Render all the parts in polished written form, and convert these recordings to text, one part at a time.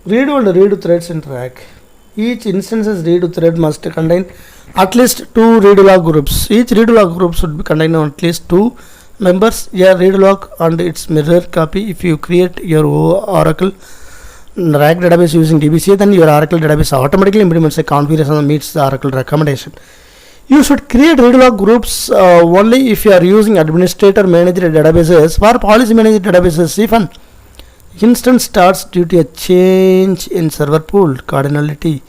Redo and redo threads in rack. Each instance's redo thread must contain at least two redo log groups. Each redo log group should be contain at least two members, a redo log and its mirror copy. If you create your Oracle RAG database using DBCA, then your Oracle database automatically implements a configuration that meets the Oracle recommendation. You should create redo log groups only if you are using administrator managed databases. For policy managed databases, if an instance starts due to a change in server pool cardinality,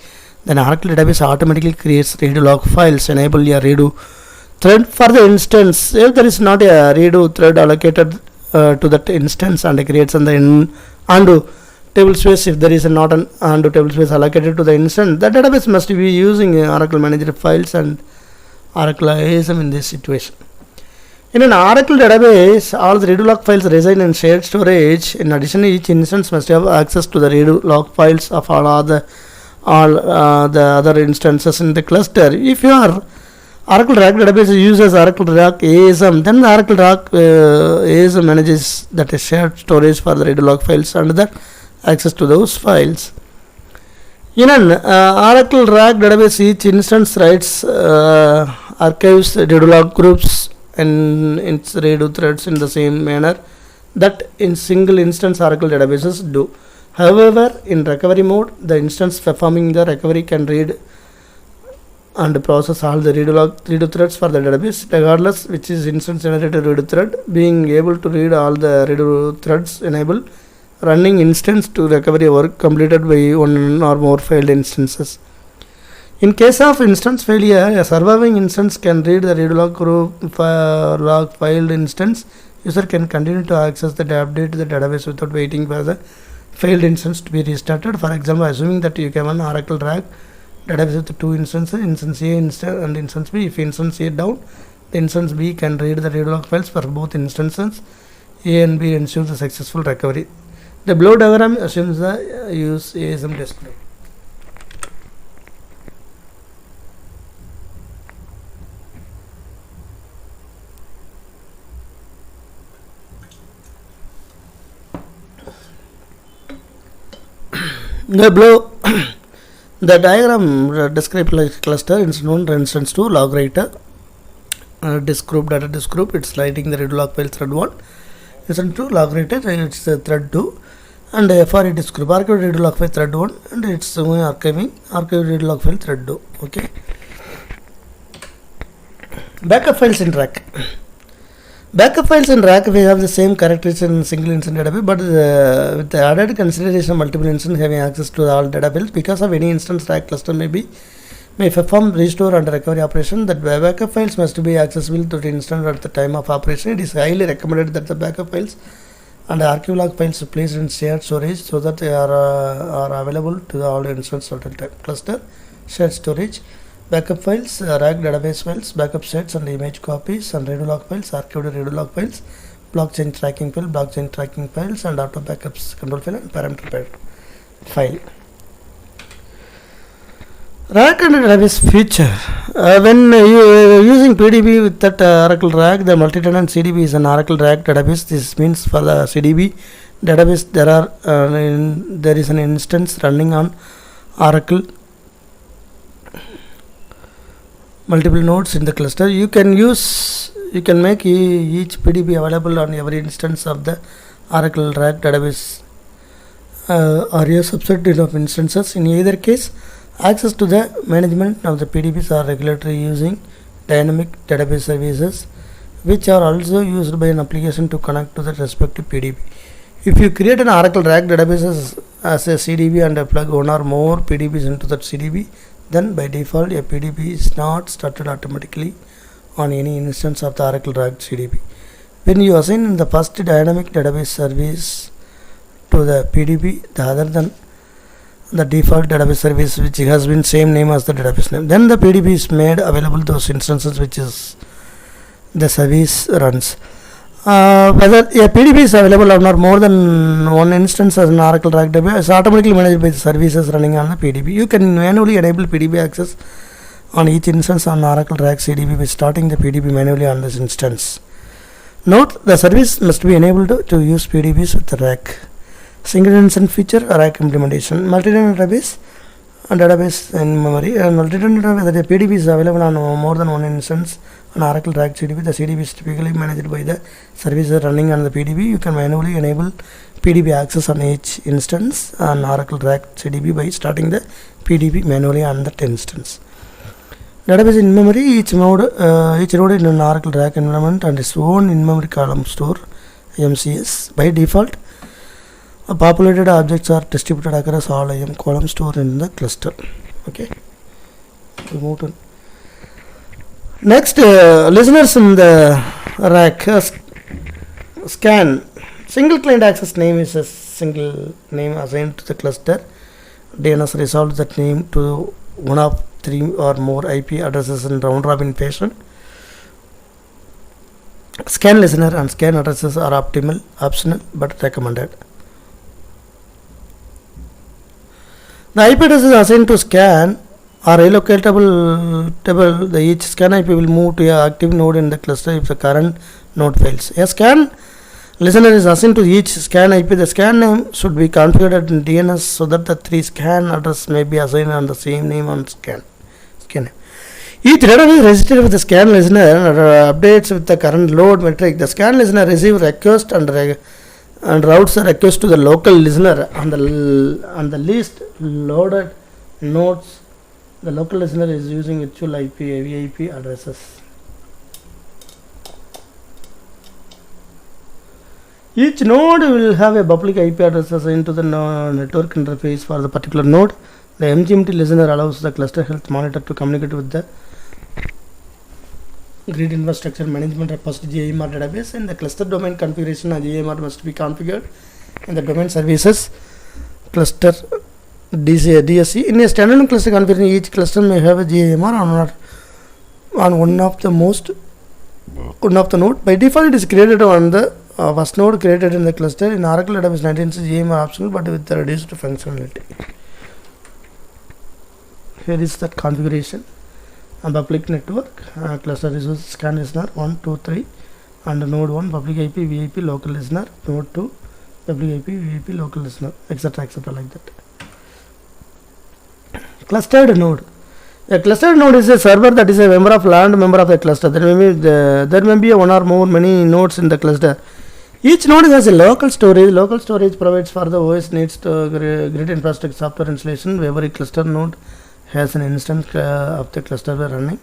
then Oracle database automatically creates redo log files, enable a redo thread for the instance. If there is not a redo thread allocated to that instance, and creates an undo table space. If there is not an undo table space allocated to the instance, the database must be using Oracle managed files and Oracle IAM in this situation. In an Oracle database, all the redo log files reside in shared storage. In addition, each instance must have access to the redo log files of all the other instances in the cluster. If your Oracle RAG database uses Oracle RAG ASM, then the Oracle RAG ASM manages that shared storage for the redo log files and the access to those files. In an Oracle RAG database, each instance writes archives redo log groups and its redo threads in the same manner that in single instance Oracle databases do. However, in recovery mode, the instance performing the recovery can read and process all the redo threads for the database, regardless which is instance generated redo thread. Being able to read all the redo threads enable running instance to recovery work completed by one or more failed instances. In case of instance failure, a surviving instance can read the redo log group log failed instance. User can continue to access the update the database without waiting for the failed instance to be restarted. For example, assuming that you have an Oracle RAG database with two instances, instance A and instance B. If instance A down, the instance B can read the redo log files for both instances A and B, ensure the successful recovery. The below diagram assumes the use ASM desktop. The below the diagram describes like cluster is known for instance to log writer disk group data disk group. It's writing the redo log file thread 1. Instance to log writer, it's thread 2, and FRE disk group archive redo log file thread 1, and it's archiving archive redo log file thread 2. Okay. Backup files in rack. Backup files in rack we have the same characteristics in single instance database, but with the added consideration of multiple instances having access to all databases. Because of any instance rack cluster may perform restore and recovery operation, that backup files must be accessible to the instance at the time of operation. It is highly recommended that the backup files and archive log files are placed in shared storage so that they are available to all the instances at the time. Cluster, shared storage, backup files, RAG database files, backup sets and image copies, and redo log files, archived redo log files, blockchain tracking files, and auto backups control file and parameter file. RAG and database feature. When you using PDB with that Oracle RAG, the multi-tenant CDB is an Oracle RAG database. This means for the CDB database there is an instance running on Oracle multiple nodes in the cluster. You can make each PDB available on every instance of the Oracle RAG database or a subset of instances. In either case, access to the management of the PDBs are regulatory using dynamic database services, which are also used by an application to connect to the respective PDB. If you create an Oracle RAG database as a CDB and plug one or more PDBs into that CDB, then by default a PDB is not started automatically on any instance of the Oracle RAG CDB. When you assign the first dynamic database service to the PDB other than the default database service which has been same name as the database name, then the PDB is made available to those instances which is the service runs. Whether a PDB is available on more than one instance as an Oracle RAG database is automatically managed by the services running on the PDB. You can manually enable PDB access on each instance on Oracle RAG CDB by starting the PDB manually on this instance. Note, the service must be enabled to use PDBs with the RAG. Single instance feature rack implementation. Multi-tenant database and database in memory. And multi-tenant database, the PDB is available on more than one instance on Oracle RAC CDB. The CDB is typically managed by the service running on the PDB. You can manually enable PDB access on each instance on Oracle RAC CDB by starting the PDB manually on that instance. Database in memory, each node in an Oracle RAC environment and its own in-memory column store, MCS. By default, populated objects are distributed across all IAM columns stored in the cluster. Okay, we'll move to next. Listeners in the rack scan. Single client access name is a single name assigned to the cluster. DNS resolves that name to one of 3 or more IP addresses in round robin fashion. Scan listener and scan addresses are optional but recommended. The IP address is assigned to scan are relocatable. Each scan IP will move to an active node in the cluster if the current node fails. A scan listener is assigned to each scan IP. The scan name should be configured in DNS so that the 3 scan addresses may be assigned on the same name on scan. Each database is registered with the scan listener and updates with the current load metric. The scan listener receives request and routes the request to the local listener on the least loaded nodes. The local listener is using virtual IP VIP addresses. Each node will have a public IP address assigned to the network interface for the particular node. The MGMT listener allows the cluster health monitor to communicate with the grid infrastructure management repository GIMR database, and the cluster domain configuration of GIMR must be configured in the domain services cluster DSC. In a standalone cluster configuration, each cluster may have a GIMR on one of the node. By default, it is created on the first node created in the cluster. In Oracle Database 19, GIMR optional but with the reduced functionality. Here is that configuration. A public network, cluster resource scan listener 1, 2, 3, and node 1 public IP VIP local listener, node 2 public IP VIP local listener, etc. like that. Clustered node. A clustered node is a server that is a member of the cluster. There may be one or more many nodes in the cluster. Each node has a local storage. Local storage provides for the OS needs to grid infrastructure software installation. Every cluster node has an instance of the cluster running.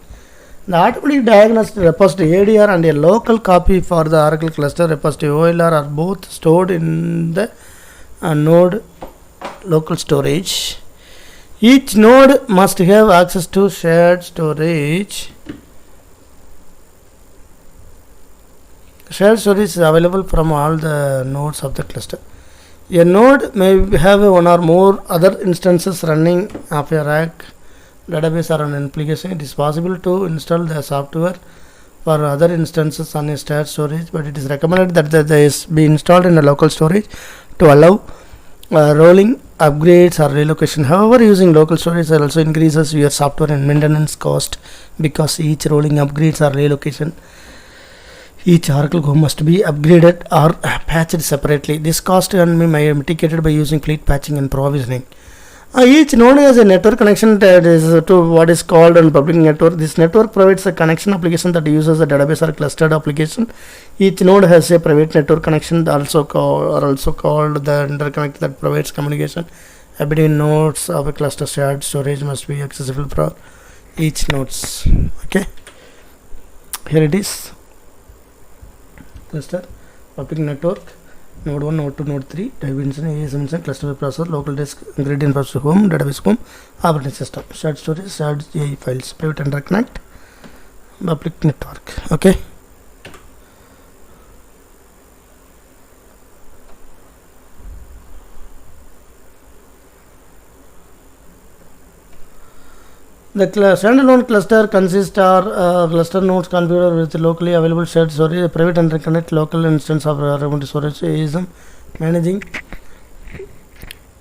The automatic diagnosed repository ADR and a local copy for the Oracle cluster repository OLR are both stored in the node local storage. Each node must have access to shared storage. Shared storage is available from all the nodes of the cluster. A node may have one or more other instances running of a rack database or an application. It is possible to install the software for other instances on a shared storage, but it is recommended that this be installed in a local storage to allow rolling upgrades or relocation. However, using local storage also increases your software and maintenance cost because each rolling upgrades or relocation, each Oracle Go must be upgraded or patched separately. This cost can be mitigated by using fleet patching and provisioning. Each node has a network connection that is to what is called a public network. This network provides a connection application that uses the database or clustered application. Each node has a private network connection, also called the interconnect, that provides communication between nodes of a cluster. Shared storage must be accessible for each nodes. Okay, here it is. Cluster, public network, node 1, node 2, node 3, dimension, ASM, cluster web processor, local disk, grid infrastructure, home, database home, operating system, shared storage, shared GI files, private interconnect, public network. Okay. The standalone cluster consists of cluster nodes configured with locally available shared storage, private interconnect, local instance of remote storage, ASM managing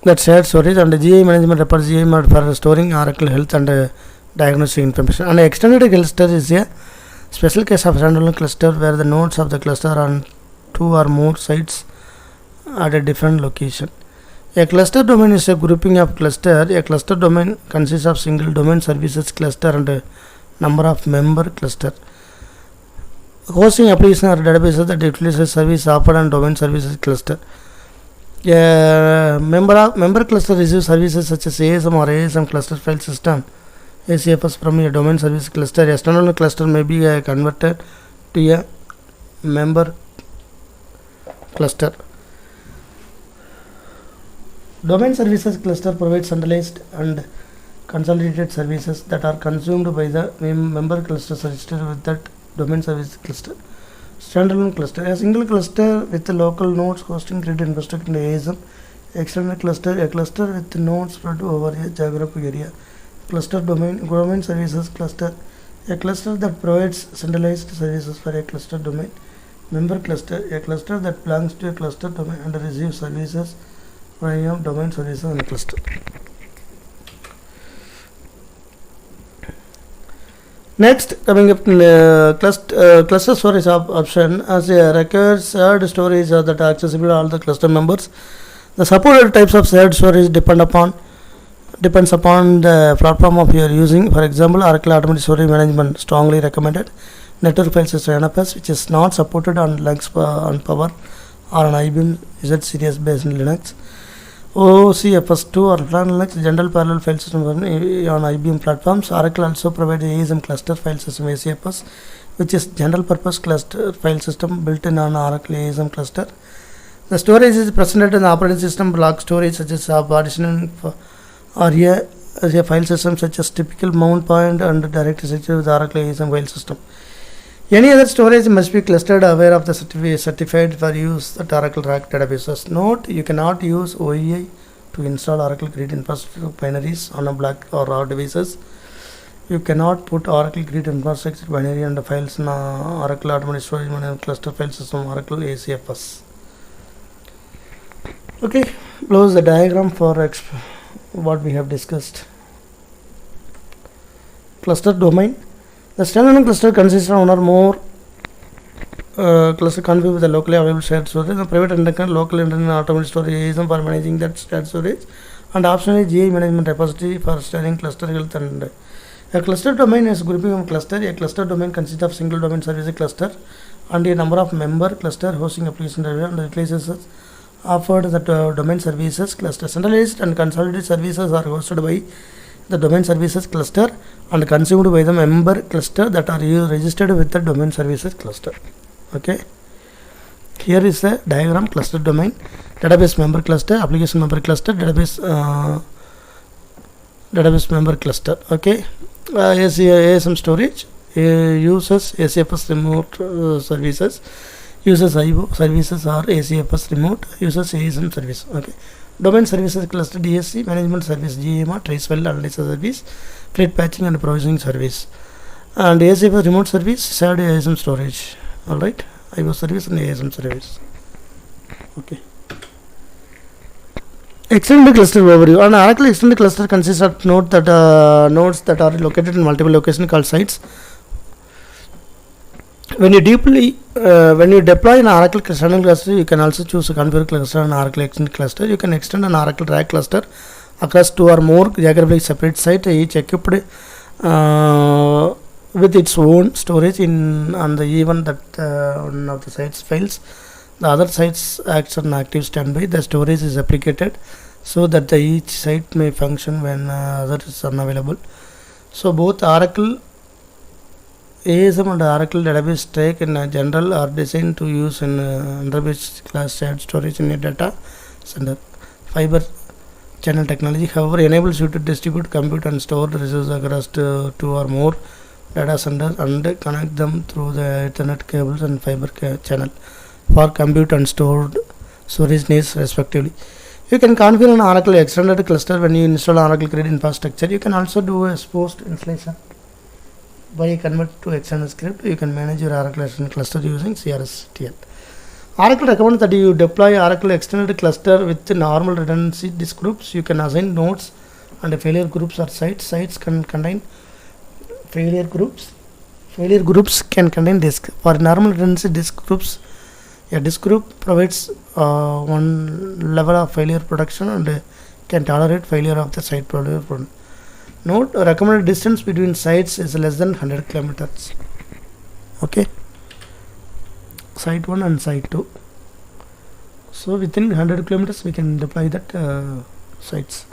that shared storage, and GI management repository for storing Oracle health and diagnostic information. And extended cluster is a special case of standalone cluster where the nodes of the cluster are on 2 or more sites at a different location. A cluster domain is a grouping of cluster. A cluster domain consists of single domain services cluster and a number of member cluster. Hosting application or databases that utilize service offered on domain services cluster. A member cluster receives services such as ASM or ASM cluster file system ACFS from a domain service cluster. A standalone cluster may be converted to a member cluster. Domain services cluster provides centralized and consolidated services that are consumed by the member clusters registered with that domain service cluster. Standalone cluster, a single cluster with local nodes hosting grid infrastructure in ASM. Extended cluster, a cluster with nodes spread over a geographic area. Cluster domain services cluster, a cluster that provides centralized services for a cluster domain. Member cluster, a cluster that belongs to a cluster domain and receives services from domain services on a cluster. Next, coming up cluster storage option as a record shared storage that are accessible to all the cluster members. The supported types of shared storage depends upon the platform of your using. For example, Oracle Automatic Storage Management strongly recommended. Network File System NFS, which is not supported on Linux on Power or on IBM Z series based in Linux. OCFS2 or Linux General Parallel File System on IBM platforms. Oracle also provides ASM Cluster File System ACFS, which is general purpose cluster file system built in on Oracle ASM cluster. The storage is presented in the operating system block storage such as partitioning or a file system such as typical mount point and direct associated with Oracle ASM file system. Any other storage must be clustered aware of the certified for use at Oracle RAC databases. Note, you cannot use OEI to install Oracle Grid infrastructure binaries on a black or raw devices. You cannot put Oracle Grid infrastructure binary and files in Oracle Automatic Storage Management Cluster File System Oracle ACFS. Okay, close the diagram for what we have discussed. Cluster domain. The standalone cluster consists of one or more cluster configured with a locally available shared storage. The private internet, local internet, automatic storage ASM for managing that shared storage, and optionally GI management repository for sharing cluster health. And a cluster domain is grouping of cluster. A cluster domain consists of single domain service cluster and a number of member cluster hosting application and replaces offered the domain services cluster. Centralized and consolidated services are hosted by the domain services cluster and consumed by the member cluster that are registered with the domain services cluster. Okay, here is the diagram. Cluster domain, database member cluster, application member cluster, database member cluster. Okay, ASM storage uses ACFS remote services, uses IO services or ACFS remote, uses ASM service. Okay, domain services cluster DSC, management service GMR, trace file analysis service, fleet patching and provisioning service, and ACFS remote service, shared ASM storage. Alright, IO service and ASM service. Okay. Extended cluster overview. An Oracle extended cluster consists of nodes that are located in multiple locations called sites. When you deploy an Oracle extended cluster, you can also choose a configure cluster and Oracle extended cluster. You can extend an Oracle RAC cluster across two or more geographically separate sites, each equipped with its own storage on the event that one of the sites fails. The other sites acts on active standby. The storage is replicated so that each site may function when other is unavailable. So both Oracle ASM and Oracle database stack in general are designed to use in database class shared storage in a data center. Fiber channel technology, however, enables you to distribute, compute and store the resources across two or more data centers and connect them through the Ethernet cables and fiber channel for compute and stored storage needs respectively. You can configure an Oracle extended cluster when you install Oracle Grid infrastructure. You can also do a post installation by convert to external script. You can manage your Oracle extended cluster using CRSTL. Oracle recommends that you deploy Oracle extended cluster with normal redundancy disk groups. You can assign nodes and failure groups or sites. Sites can contain failure groups. Failure groups can contain disk. For normal redundancy disk groups, This group provides one level of failure protection and can tolerate failure of the site product. Note, recommended distance between sites is less than 100 kilometers. Okay, site 1 and site 2. So within 100 kilometers we can deploy that sites.